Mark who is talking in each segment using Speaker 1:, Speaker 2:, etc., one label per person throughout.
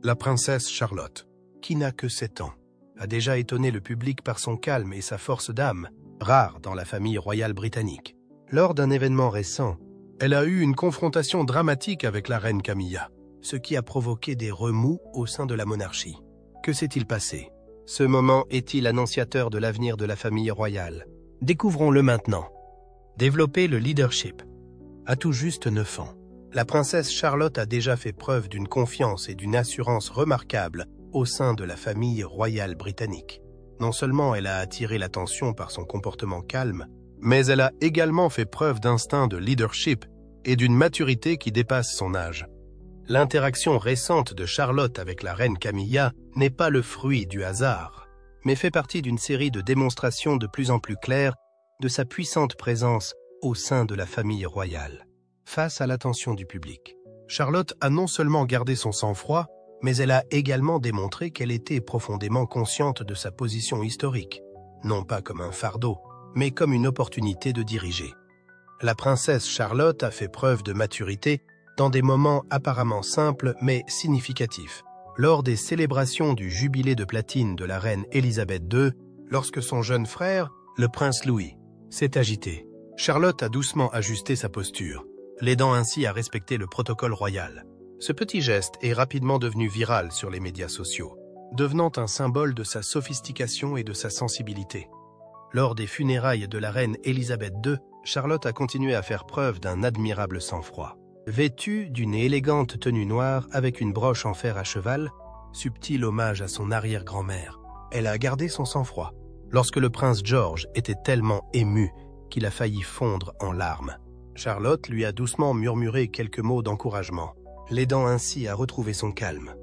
Speaker 1: La princesse Charlotte, qui n'a que 7 ans, a déjà étonné le public par son calme et sa force d'âme, rare dans la famille royale britannique. Lors d'un événement récent, elle a eu une confrontation dramatique avec la reine Camilla, ce qui a provoqué des remous au sein de la monarchie. Que s'est-il passé? Ce moment est-il annonciateur de l'avenir de la famille royale? Découvrons-le maintenant. Développer le leadership. À tout juste 9 ans, la princesse Charlotte a déjà fait preuve d'une confiance et d'une assurance remarquables au sein de la famille royale britannique. Non seulement elle a attiré l'attention par son comportement calme, mais elle a également fait preuve d'instinct de leadership et d'une maturité qui dépasse son âge. L'interaction récente de Charlotte avec la reine Camilla n'est pas le fruit du hasard, mais fait partie d'une série de démonstrations de plus en plus claires de sa puissante présence au sein de la famille royale. Face à l'attention du public, Charlotte a non seulement gardé son sang-froid, mais elle a également démontré qu'elle était profondément consciente de sa position historique, non pas comme un fardeau, mais comme une opportunité de diriger. La princesse Charlotte a fait preuve de maturité dans des moments apparemment simples mais significatifs. Lors des célébrations du jubilé de platine de la reine Élisabeth II, lorsque son jeune frère, le prince Louis, s'est agité, Charlotte a doucement ajusté sa posture, l'aidant ainsi à respecter le protocole royal. Ce petit geste est rapidement devenu viral sur les médias sociaux, devenant un symbole de sa sophistication et de sa sensibilité. Lors des funérailles de la reine Élisabeth II, Charlotte a continué à faire preuve d'un admirable sang-froid. Vêtue d'une élégante tenue noire avec une broche en fer à cheval, subtil hommage à son arrière-grand-mère, elle a gardé son sang-froid lorsque le prince George était tellement ému qu'il a failli fondre en larmes. Charlotte lui a doucement murmuré quelques mots d'encouragement, l'aidant ainsi à retrouver son calme.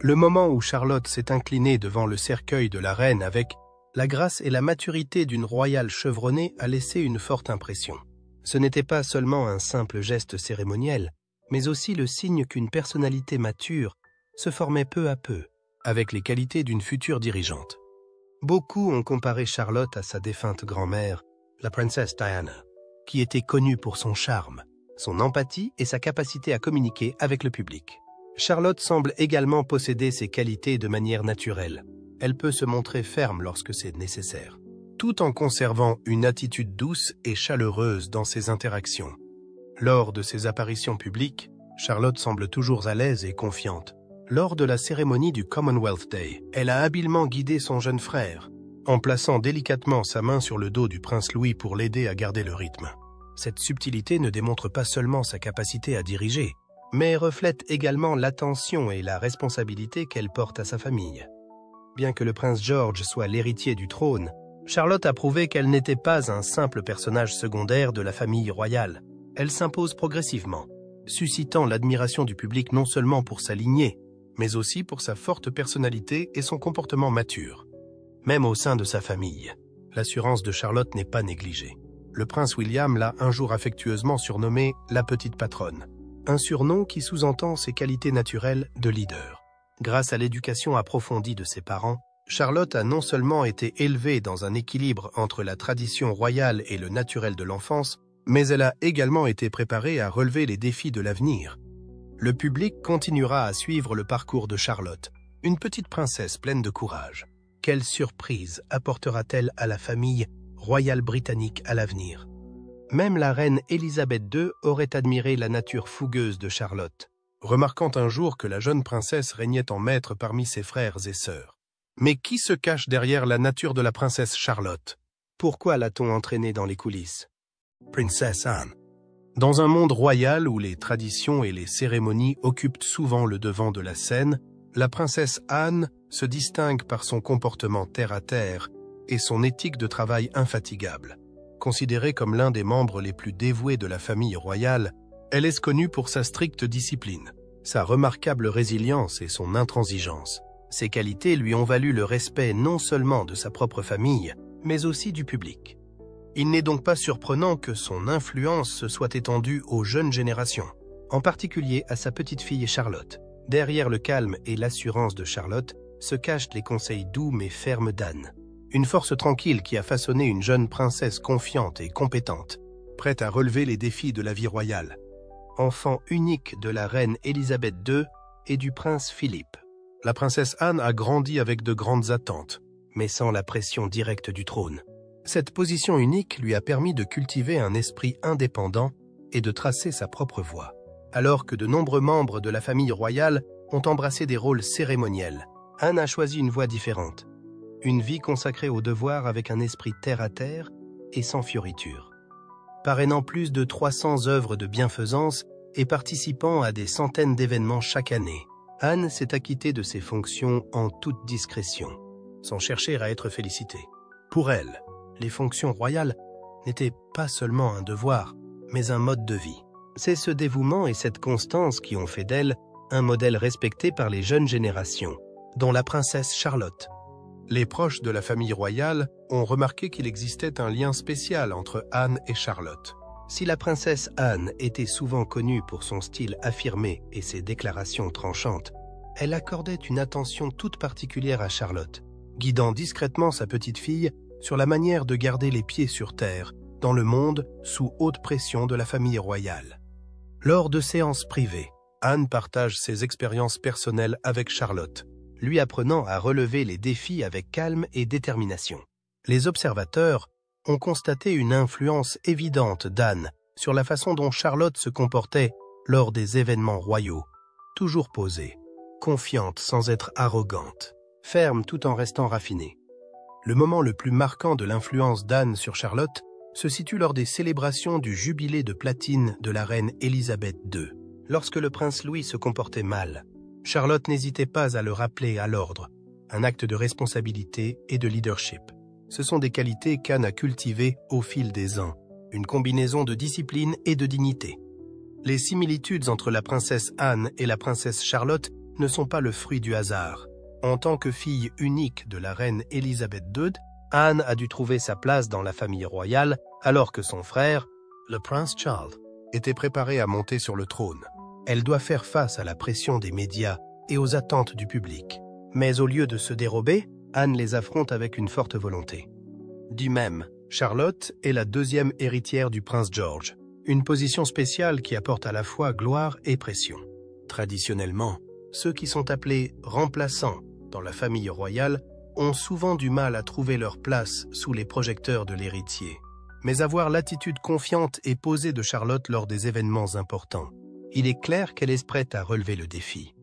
Speaker 1: Le moment où Charlotte s'est inclinée devant le cercueil de la reine avec la grâce et la maturité d'une royale chevronnée a laissé une forte impression. Ce n'était pas seulement un simple geste cérémoniel, mais aussi le signe qu'une personnalité mature se formait peu à peu, avec les qualités d'une future dirigeante. Beaucoup ont comparé Charlotte à sa défunte grand-mère, la princesse Diana, qui était connue pour son charme, son empathie et sa capacité à communiquer avec le public. Charlotte semble également posséder ces qualités de manière naturelle. Elle peut se montrer ferme lorsque c'est nécessaire, tout en conservant une attitude douce et chaleureuse dans ses interactions. Lors de ses apparitions publiques, Charlotte semble toujours à l'aise et confiante. Lors de la cérémonie du Commonwealth Day, elle a habilement guidé son jeune frère, en plaçant délicatement sa main sur le dos du prince Louis pour l'aider à garder le rythme. Cette subtilité ne démontre pas seulement sa capacité à diriger, mais reflète également l'attention et la responsabilité qu'elle porte à sa famille. Bien que le prince George soit l'héritier du trône, Charlotte a prouvé qu'elle n'était pas un simple personnage secondaire de la famille royale. Elle s'impose progressivement, suscitant l'admiration du public non seulement pour sa lignée, mais aussi pour sa forte personnalité et son comportement mature. Même au sein de sa famille, l'assurance de Charlotte n'est pas négligée. Le prince William l'a un jour affectueusement surnommée « la petite patronne », un surnom qui sous-entend ses qualités naturelles de leader. Grâce à l'éducation approfondie de ses parents, Charlotte a non seulement été élevée dans un équilibre entre la tradition royale et le naturel de l'enfance, mais elle a également été préparée à relever les défis de l'avenir. Le public continuera à suivre le parcours de Charlotte, une petite princesse pleine de courage. Quelle surprise apportera-t-elle à la famille royale britannique à l'avenir? Même la reine Élisabeth II aurait admiré la nature fougueuse de Charlotte, remarquant un jour que la jeune princesse régnait en maître parmi ses frères et sœurs. Mais qui se cache derrière la nature de la princesse Charlotte? Pourquoi l'a-t-on entraînée dans les coulisses? Princess Anne. Dans un monde royal où les traditions et les cérémonies occupent souvent le devant de la scène, la princesse Anne se distingue par son comportement terre-à-terre et son éthique de travail infatigable. Considérée comme l'un des membres les plus dévoués de la famille royale, elle est connue pour sa stricte discipline, sa remarquable résilience et son intransigeance. Ces qualités lui ont valu le respect non seulement de sa propre famille, mais aussi du public. Il n'est donc pas surprenant que son influence se soit étendue aux jeunes générations, en particulier à sa petite-fille Charlotte. Derrière le calme et l'assurance de Charlotte se cachent les conseils doux mais fermes d'Anne. Une force tranquille qui a façonné une jeune princesse confiante et compétente, prête à relever les défis de la vie royale. Enfant unique de la reine Élisabeth II et du prince Philippe. La princesse Anne a grandi avec de grandes attentes, mais sans la pression directe du trône. Cette position unique lui a permis de cultiver un esprit indépendant et de tracer sa propre voie. Alors que de nombreux membres de la famille royale ont embrassé des rôles cérémoniels, Anne a choisi une voie différente. Une vie consacrée au devoir avec un esprit terre-à-terre et sans fioritures. Parrainant plus de 300 œuvres de bienfaisance et participant à des centaines d'événements chaque année, Anne s'est acquittée de ses fonctions en toute discrétion, sans chercher à être félicitée. Pour elle, les fonctions royales n'étaient pas seulement un devoir, mais un mode de vie. C'est ce dévouement et cette constance qui ont fait d'elle un modèle respecté par les jeunes générations, dont la princesse Charlotte. Les proches de la famille royale ont remarqué qu'il existait un lien spécial entre Anne et Charlotte. Si la princesse Anne était souvent connue pour son style affirmé et ses déclarations tranchantes, elle accordait une attention toute particulière à Charlotte, guidant discrètement sa petite fille sur la manière de garder les pieds sur terre dans le monde sous haute pression de la famille royale. Lors de séances privées, Anne partage ses expériences personnelles avec Charlotte, lui apprenant à relever les défis avec calme et détermination. Les observateurs ont constaté une influence évidente d'Anne sur la façon dont Charlotte se comportait lors des événements royaux, toujours posée, confiante sans être arrogante, ferme tout en restant raffinée. Le moment le plus marquant de l'influence d'Anne sur Charlotte se situe lors des célébrations du jubilé de platine de la reine Élisabeth II. Lorsque le prince Louis se comportait mal, Charlotte n'hésitait pas à le rappeler à l'ordre, un acte de responsabilité et de leadership. Ce sont des qualités qu'Anne a cultivées au fil des ans, une combinaison de discipline et de dignité. Les similitudes entre la princesse Anne et la princesse Charlotte ne sont pas le fruit du hasard. En tant que fille unique de la reine Élisabeth II, Anne a dû trouver sa place dans la famille royale alors que son frère, le prince Charles, était préparé à monter sur le trône. Elle doit faire face à la pression des médias et aux attentes du public. Mais au lieu de se dérober, Anne les affronte avec une forte volonté. Du même, Charlotte est la deuxième héritière du prince George, une position spéciale qui apporte à la fois gloire et pression. Traditionnellement, ceux qui sont appelés remplaçants dans la famille royale ont souvent du mal à trouver leur place sous les projecteurs de l'héritier. Mais avoir l'attitude confiante et posée de Charlotte lors des événements importants, il est clair qu'elle est prête à relever le défi.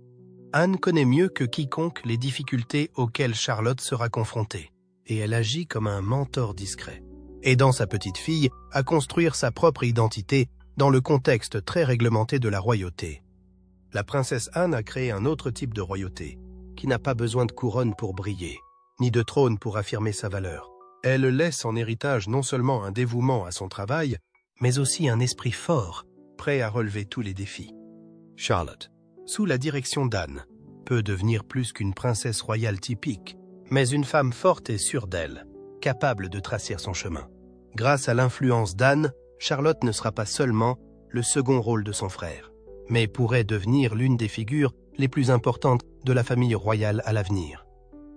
Speaker 1: Anne connaît mieux que quiconque les difficultés auxquelles Charlotte sera confrontée, et elle agit comme un mentor discret, aidant sa petite fille à construire sa propre identité dans le contexte très réglementé de la royauté. La princesse Anne a créé un autre type de royauté, qui n'a pas besoin de couronne pour briller, ni de trône pour affirmer sa valeur. Elle laisse en héritage non seulement un dévouement à son travail, mais aussi un esprit fort, prêt à relever tous les défis. Charlotte, sous la direction d'Anne, peut devenir plus qu'une princesse royale typique, mais une femme forte et sûre d'elle, capable de tracer son chemin. Grâce à l'influence d'Anne, Charlotte ne sera pas seulement le second rôle de son frère, mais pourrait devenir l'une des figures les plus importantes de la famille royale à l'avenir.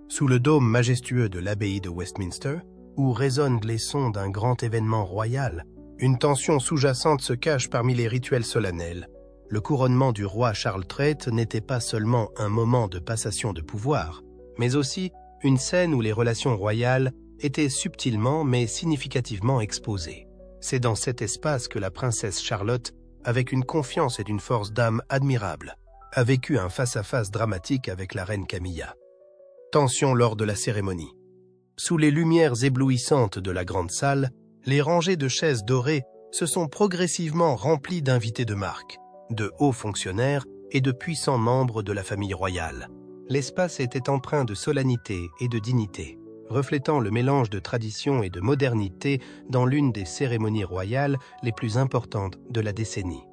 Speaker 1: Sous le dôme majestueux de l'abbaye de Westminster, où résonnent les sons d'un grand événement royal, une tension sous-jacente se cache parmi les rituels solennels. Le couronnement du roi Charles XIII n'était pas seulement un moment de passation de pouvoir, mais aussi une scène où les relations royales étaient subtilement mais significativement exposées. C'est dans cet espace que la princesse Charlotte, avec une confiance et une force d'âme admirables, a vécu un face-à-face dramatique avec la reine Camilla. Tension lors de la cérémonie. Sous les lumières éblouissantes de la grande salle, les rangées de chaises dorées se sont progressivement remplies d'invités de marque, de hauts fonctionnaires et de puissants membres de la famille royale. L'espace était empreint de solennité et de dignité, reflétant le mélange de tradition et de modernité dans l'une des cérémonies royales les plus importantes de la décennie.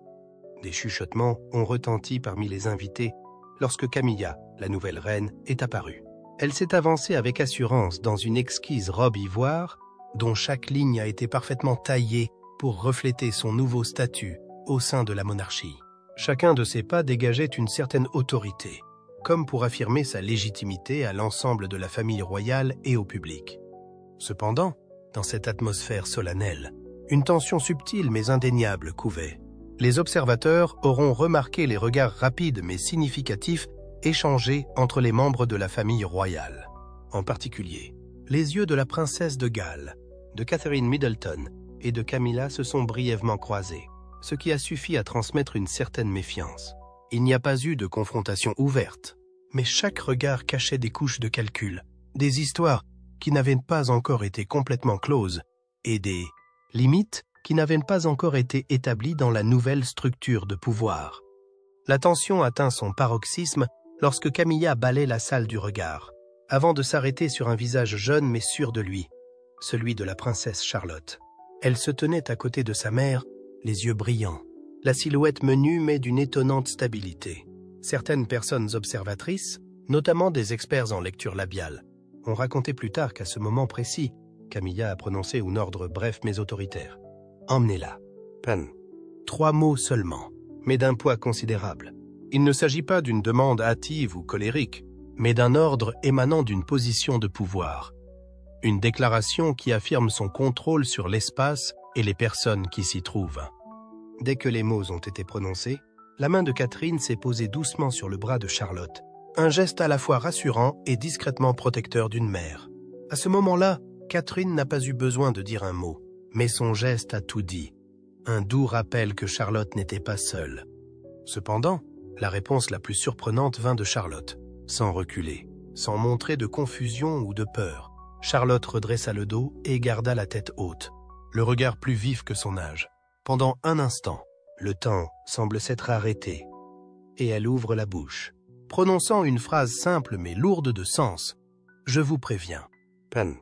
Speaker 1: Des chuchotements ont retenti parmi les invités lorsque Camilla, la nouvelle reine, est apparue. Elle s'est avancée avec assurance dans une exquise robe ivoire dont chaque ligne a été parfaitement taillée pour refléter son nouveau statut au sein de la monarchie. Chacun de ses pas dégageait une certaine autorité, comme pour affirmer sa légitimité à l'ensemble de la famille royale et au public. Cependant, dans cette atmosphère solennelle, une tension subtile mais indéniable couvait. Les observateurs auront remarqué les regards rapides mais significatifs échangés entre les membres de la famille royale. En particulier, les yeux de la princesse de Galles, de Catherine Middleton et de Camilla se sont brièvement croisés, ce qui a suffi à transmettre une certaine méfiance. Il n'y a pas eu de confrontation ouverte, mais chaque regard cachait des couches de calcul, des histoires qui n'avaient pas encore été complètement closes et des limites qui n'avaient pas encore été établies dans la nouvelle structure de pouvoir. La tension atteint son paroxysme lorsque Camilla balaie la salle du regard, avant de s'arrêter sur un visage jeune mais sûr de lui, celui de la princesse Charlotte. Elle se tenait à côté de sa mère, les yeux brillants, la silhouette menue mais d'une étonnante stabilité. Certaines personnes observatrices, notamment des experts en lecture labiale, ont raconté plus tard qu'à ce moment précis, Camilla a prononcé un ordre bref mais autoritaire. « Emmenez-la. » Peine. 3 mots seulement, mais d'un poids considérable. Il ne s'agit pas d'une demande hâtive ou colérique, mais d'un ordre émanant d'une position de pouvoir. Une déclaration qui affirme son contrôle sur l'espace et les personnes qui s'y trouvent. Dès que les mots ont été prononcés, la main de Catherine s'est posée doucement sur le bras de Charlotte, un geste à la fois rassurant et discrètement protecteur d'une mère. À ce moment-là, Catherine n'a pas eu besoin de dire un mot, mais son geste a tout dit. Un doux rappel que Charlotte n'était pas seule. Cependant, la réponse la plus surprenante vint de Charlotte. Sans reculer, sans montrer de confusion ou de peur, Charlotte redressa le dos et garda la tête haute, le regard plus vif que son âge. Pendant un instant, le temps semble s'être arrêté, et elle ouvre la bouche, prononçant une phrase simple mais lourde de sens. « Je vous préviens. » Peine.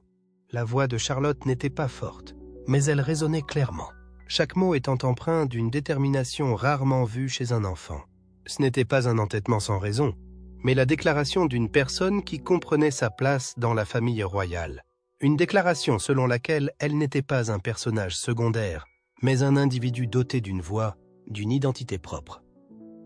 Speaker 1: La voix de Charlotte n'était pas forte, mais elle résonnait clairement, chaque mot étant empreint d'une détermination rarement vue chez un enfant. Ce n'était pas un entêtement sans raison, mais la déclaration d'une personne qui comprenait sa place dans la famille royale. Une déclaration selon laquelle elle n'était pas un personnage secondaire, mais un individu doté d'une voix, d'une identité propre.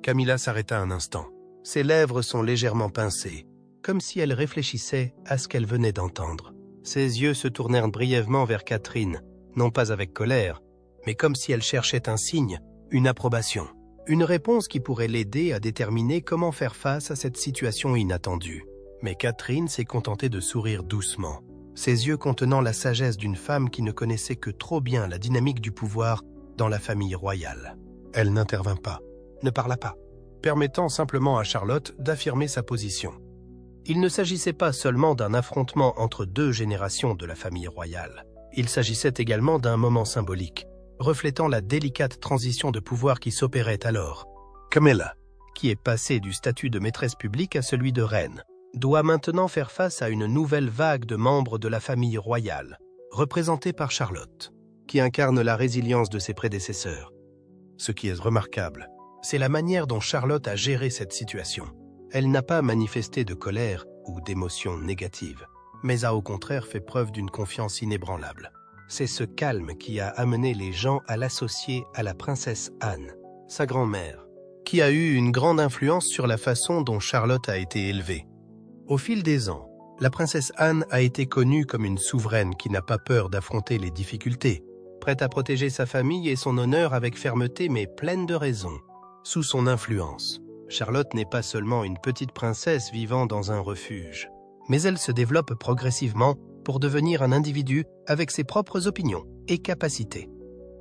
Speaker 1: Camilla s'arrêta un instant. Ses lèvres sont légèrement pincées, comme si elle réfléchissait à ce qu'elle venait d'entendre. Ses yeux se tournèrent brièvement vers Catherine, non pas avec colère, mais comme si elle cherchait un signe, une approbation. Une réponse qui pourrait l'aider à déterminer comment faire face à cette situation inattendue. Mais Catherine s'est contentée de sourire doucement, ses yeux contenant la sagesse d'une femme qui ne connaissait que trop bien la dynamique du pouvoir dans la famille royale. Elle n'intervint pas, ne parla pas, permettant simplement à Charlotte d'affirmer sa position. Il ne s'agissait pas seulement d'un affrontement entre 2 générations de la famille royale. Il s'agissait également d'un moment symbolique, reflétant la délicate transition de pouvoir qui s'opérait alors. Camilla, qui est passée du statut de maîtresse publique à celui de reine, doit maintenant faire face à une nouvelle vague de membres de la famille royale, représentée par Charlotte, qui incarne la résilience de ses prédécesseurs. Ce qui est remarquable, c'est la manière dont Charlotte a géré cette situation. Elle n'a pas manifesté de colère ou d'émotion négative, mais a au contraire fait preuve d'une confiance inébranlable. C'est ce calme qui a amené les gens à l'associer à la princesse Anne, sa grand-mère, qui a eu une grande influence sur la façon dont Charlotte a été élevée. Au fil des ans, la princesse Anne a été connue comme une souveraine qui n'a pas peur d'affronter les difficultés, prête à protéger sa famille et son honneur avec fermeté mais pleine de raison. Sous son influence, Charlotte n'est pas seulement une petite princesse vivant dans un refuge, mais elle se développe progressivement pour devenir un individu avec ses propres opinions et capacités.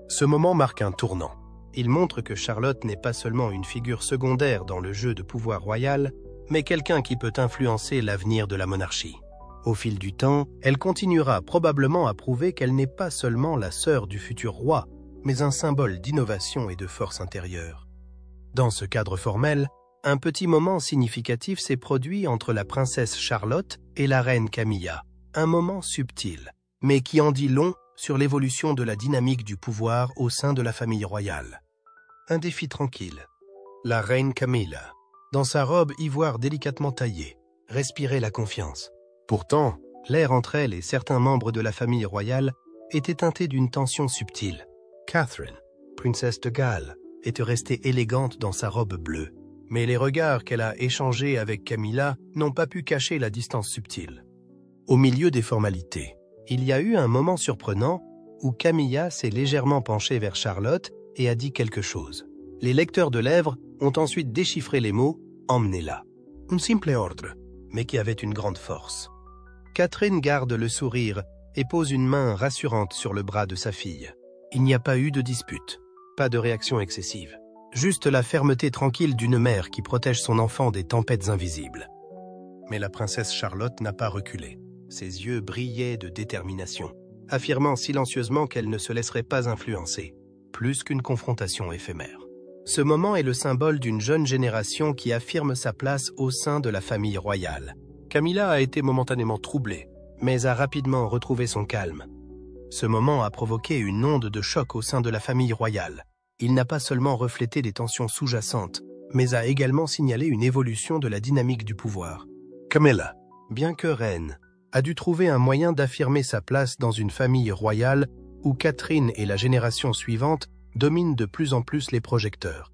Speaker 1: Ce moment marque un tournant. Il montre que Charlotte n'est pas seulement une figure secondaire dans le jeu de pouvoir royal, mais quelqu'un qui peut influencer l'avenir de la monarchie. Au fil du temps, elle continuera probablement à prouver qu'elle n'est pas seulement la sœur du futur roi, mais un symbole d'innovation et de force intérieure. Dans ce cadre formel, un petit moment significatif s'est produit entre la princesse Charlotte et la reine Camilla. Un moment subtil, mais qui en dit long sur l'évolution de la dynamique du pouvoir au sein de la famille royale. Un défi tranquille. La reine Camilla, dans sa robe ivoire délicatement taillée, respirait la confiance. Pourtant, l'air entre elle et certains membres de la famille royale était teinté d'une tension subtile. Catherine, princesse de Galles, était restée élégante dans sa robe bleue, mais les regards qu'elle a échangés avec Camilla n'ont pas pu cacher la distance subtile. Au milieu des formalités, il y a eu un moment surprenant où Camilla s'est légèrement penchée vers Charlotte et a dit quelque chose. Les lecteurs de lèvres ont ensuite déchiffré les mots « Emmenez-la ». Un simple ordre, mais qui avait une grande force. Catherine garde le sourire et pose une main rassurante sur le bras de sa fille. Il n'y a pas eu de dispute, pas de réaction excessive. Juste la fermeté tranquille d'une mère qui protège son enfant des tempêtes invisibles. Mais la princesse Charlotte n'a pas reculé. Ses yeux brillaient de détermination, affirmant silencieusement qu'elle ne se laisserait pas influencer, plus qu'une confrontation éphémère. Ce moment est le symbole d'une jeune génération qui affirme sa place au sein de la famille royale. Camilla a été momentanément troublée, mais a rapidement retrouvé son calme. Ce moment a provoqué une onde de choc au sein de la famille royale. Il n'a pas seulement reflété des tensions sous-jacentes, mais a également signalé une évolution de la dynamique du pouvoir. Camilla, bien que reine, a dû trouver un moyen d'affirmer sa place dans une famille royale où Catherine et la génération suivante dominent de plus en plus les projecteurs.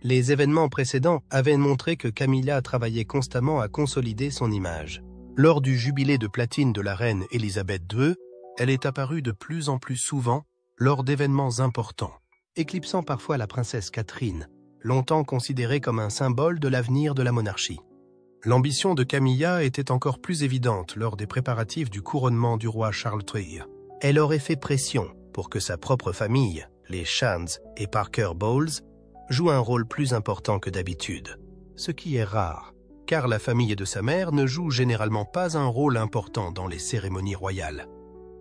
Speaker 1: Les événements précédents avaient montré que Camilla travaillait constamment à consolider son image. Lors du jubilé de platine de la reine Élisabeth II, elle est apparue de plus en plus souvent lors d'événements importants, éclipsant parfois la princesse Catherine, longtemps considérée comme un symbole de l'avenir de la monarchie. L'ambition de Camilla était encore plus évidente lors des préparatifs du couronnement du roi Charles III. Elle aurait fait pression pour que sa propre famille, les Shands et Parker Bowles, joue un rôle plus important que d'habitude, ce qui est rare, car la famille de sa mère ne joue généralement pas un rôle important dans les cérémonies royales.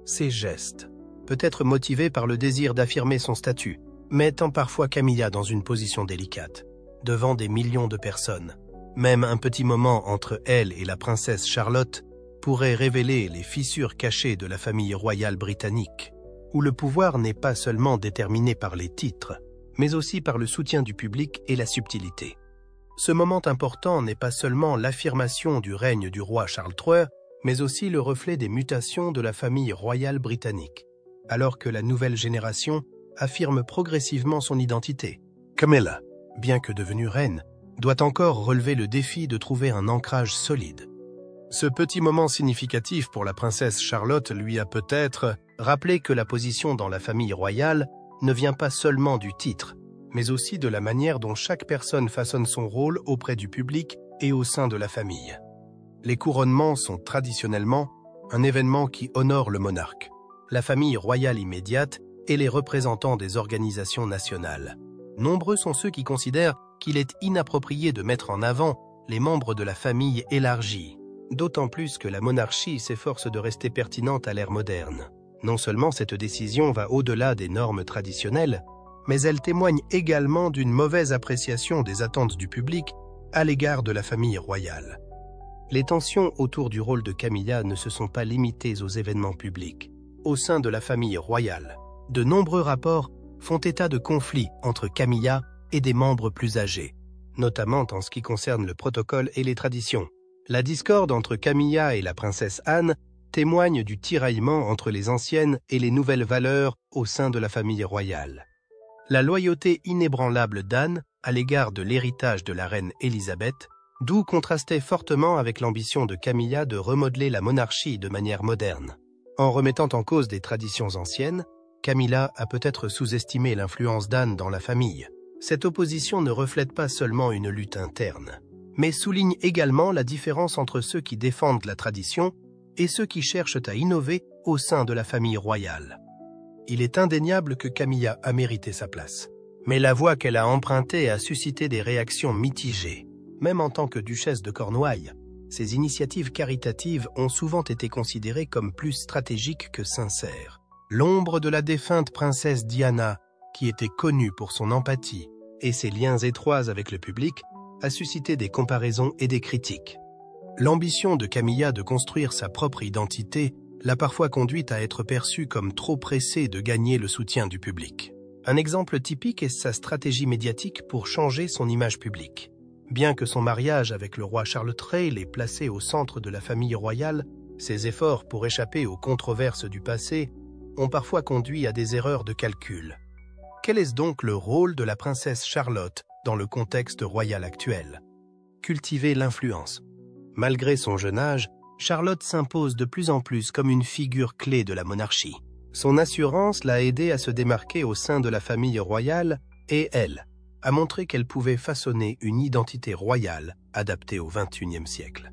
Speaker 1: Ces gestes, peut-être motivés par le désir d'affirmer son statut, mettant parfois Camilla dans une position délicate, devant des millions de personnes. Même un petit moment entre elle et la princesse Charlotte pourrait révéler les fissures cachées de la famille royale britannique, où le pouvoir n'est pas seulement déterminé par les titres, mais aussi par le soutien du public et la subtilité. Ce moment important n'est pas seulement l'affirmation du règne du roi Charles III, mais aussi le reflet des mutations de la famille royale britannique, alors que la nouvelle génération affirme progressivement son identité. Camilla, bien que devenue reine, doit encore relever le défi de trouver un ancrage solide. Ce petit moment significatif pour la princesse Charlotte lui a peut-être rappelé que la position dans la famille royale ne vient pas seulement du titre, mais aussi de la manière dont chaque personne façonne son rôle auprès du public et au sein de la famille. Les couronnements sont traditionnellement un événement qui honore le monarque, la famille royale immédiate et les représentants des organisations nationales. Nombreux sont ceux qui considèrent qu'il est inapproprié de mettre en avant les membres de la famille élargie, d'autant plus que la monarchie s'efforce de rester pertinente à l'ère moderne. Non seulement cette décision va au-delà des normes traditionnelles, mais elle témoigne également d'une mauvaise appréciation des attentes du public à l'égard de la famille royale. Les tensions autour du rôle de Camilla ne se sont pas limitées aux événements publics. Au sein de la famille royale, de nombreux rapports font état de conflits entre Camilla et des membres plus âgés, notamment en ce qui concerne le protocole et les traditions. La discorde entre Camilla et la princesse Anne témoigne du tiraillement entre les anciennes et les nouvelles valeurs au sein de la famille royale. La loyauté inébranlable d'Anne à l'égard de l'héritage de la reine Élisabeth, d'où contrastait fortement avec l'ambition de Camilla de remodeler la monarchie de manière moderne. En remettant en cause des traditions anciennes, Camilla a peut-être sous-estimé l'influence d'Anne dans la famille. Cette opposition ne reflète pas seulement une lutte interne, mais souligne également la différence entre ceux qui défendent la tradition et ceux qui cherchent à innover au sein de la famille royale. Il est indéniable que Camilla a mérité sa place, mais la voie qu'elle a empruntée a suscité des réactions mitigées. Même en tant que duchesse de Cornouailles, ses initiatives caritatives ont souvent été considérées comme plus stratégiques que sincères. L'ombre de la défunte princesse Diana, qui était connue pour son empathie et ses liens étroits avec le public, a suscité des comparaisons et des critiques. L'ambition de Camilla de construire sa propre identité l'a parfois conduite à être perçue comme trop pressée de gagner le soutien du public. Un exemple typique est sa stratégie médiatique pour changer son image publique. Bien que son mariage avec le roi Charles III l'ait placé au centre de la famille royale, ses efforts pour échapper aux controverses du passé ont parfois conduit à des erreurs de calcul. Quel est donc le rôle de la princesse Charlotte dans le contexte royal actuel? Cultiver l'influence. Malgré son jeune âge, Charlotte s'impose de plus en plus comme une figure clé de la monarchie. Son assurance l'a aidée à se démarquer au sein de la famille royale et elle a montré qu'elle pouvait façonner une identité royale adaptée au XXIe siècle.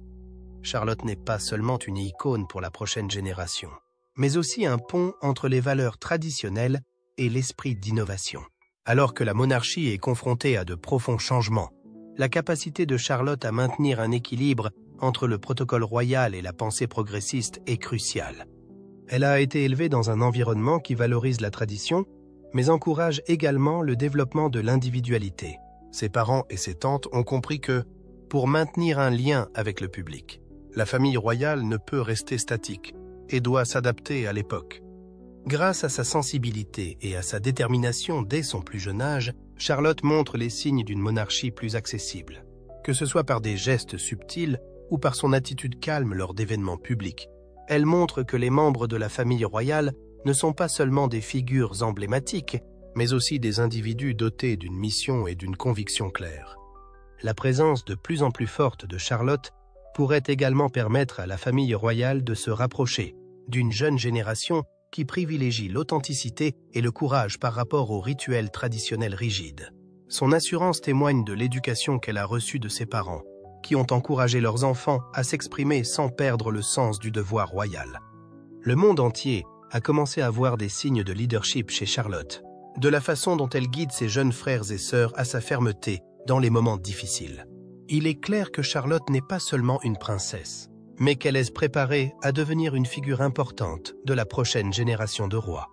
Speaker 1: Charlotte n'est pas seulement une icône pour la prochaine génération, mais aussi un pont entre les valeurs traditionnelles et l'esprit d'innovation. Alors que la monarchie est confrontée à de profonds changements, la capacité de Charlotte à maintenir un équilibre entre le protocole royal et la pensée progressiste est cruciale. Elle a été élevée dans un environnement qui valorise la tradition, mais encourage également le développement de l'individualité. Ses parents et ses tantes ont compris que, pour maintenir un lien avec le public, la famille royale ne peut rester statique et doit s'adapter à l'époque. Grâce à sa sensibilité et à sa détermination dès son plus jeune âge, Charlotte montre les signes d'une monarchie plus accessible. Que ce soit par des gestes subtils ou par son attitude calme lors d'événements publics, elle montre que les membres de la famille royale ne sont pas seulement des figures emblématiques, mais aussi des individus dotés d'une mission et d'une conviction claire. La présence de plus en plus forte de Charlotte pourrait également permettre à la famille royale de se rapprocher d'une jeune génération qui privilégie l'authenticité et le courage par rapport aux rituels traditionnels rigides. Son assurance témoigne de l'éducation qu'elle a reçue de ses parents, qui ont encouragé leurs enfants à s'exprimer sans perdre le sens du devoir royal. Le monde entier a commencé à voir des signes de leadership chez Charlotte, de la façon dont elle guide ses jeunes frères et sœurs à sa fermeté dans les moments difficiles. Il est clair que Charlotte n'est pas seulement une princesse, mais qu'elle est préparée à devenir une figure importante de la prochaine génération de rois.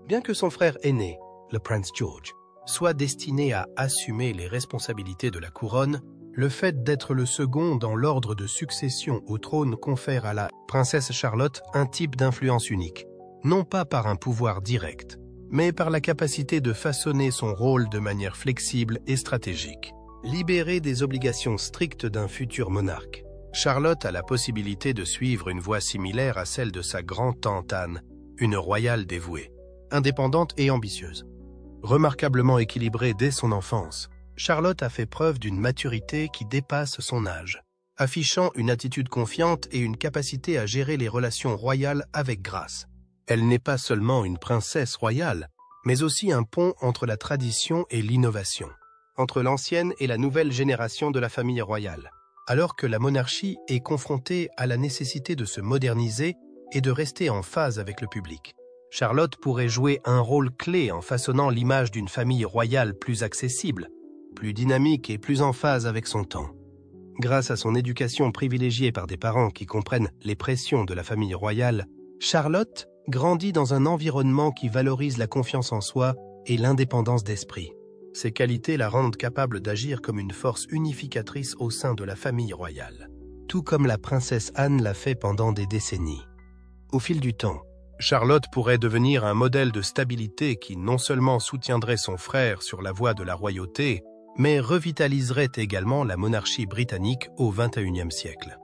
Speaker 1: Bien que son frère aîné, le prince George, soit destiné à assumer les responsabilités de la couronne, le fait d'être le second dans l'ordre de succession au trône confère à la princesse Charlotte un type d'influence unique, non pas par un pouvoir direct, mais par la capacité de façonner son rôle de manière flexible et stratégique. Libérée des obligations strictes d'un futur monarque, Charlotte a la possibilité de suivre une voie similaire à celle de sa grand-tante Anne, une royale dévouée, indépendante et ambitieuse. Remarquablement équilibrée dès son enfance, Charlotte a fait preuve d'une maturité qui dépasse son âge, affichant une attitude confiante et une capacité à gérer les relations royales avec grâce. Elle n'est pas seulement une princesse royale, mais aussi un pont entre la tradition et l'innovation, entre l'ancienne et la nouvelle génération de la famille royale. Alors que la monarchie est confrontée à la nécessité de se moderniser et de rester en phase avec le public, Charlotte pourrait jouer un rôle clé en façonnant l'image d'une famille royale plus accessible, plus dynamique et plus en phase avec son temps. Grâce à son éducation privilégiée par des parents qui comprennent les pressions de la famille royale, Charlotte grandit dans un environnement qui valorise la confiance en soi et l'indépendance d'esprit. Ces qualités la rendent capable d'agir comme une force unificatrice au sein de la famille royale, tout comme la princesse Anne l'a fait pendant des décennies. Au fil du temps, Charlotte pourrait devenir un modèle de stabilité qui non seulement soutiendrait son frère sur la voie de la royauté, mais revitaliserait également la monarchie britannique au XXIe siècle.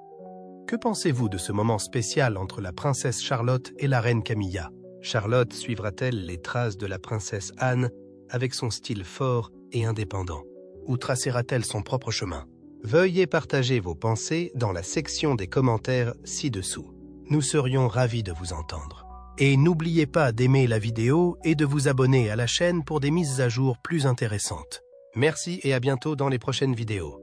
Speaker 1: Que pensez-vous de ce moment spécial entre la princesse Charlotte et la reine Camilla? Charlotte suivra-t-elle les traces de la princesse Anne avec son style fort et indépendant, ou tracera-t-elle son propre chemin? Veuillez partager vos pensées dans la section des commentaires ci-dessous. Nous serions ravis de vous entendre. Et n'oubliez pas d'aimer la vidéo et de vous abonner à la chaîne pour des mises à jour plus intéressantes. Merci et à bientôt dans les prochaines vidéos.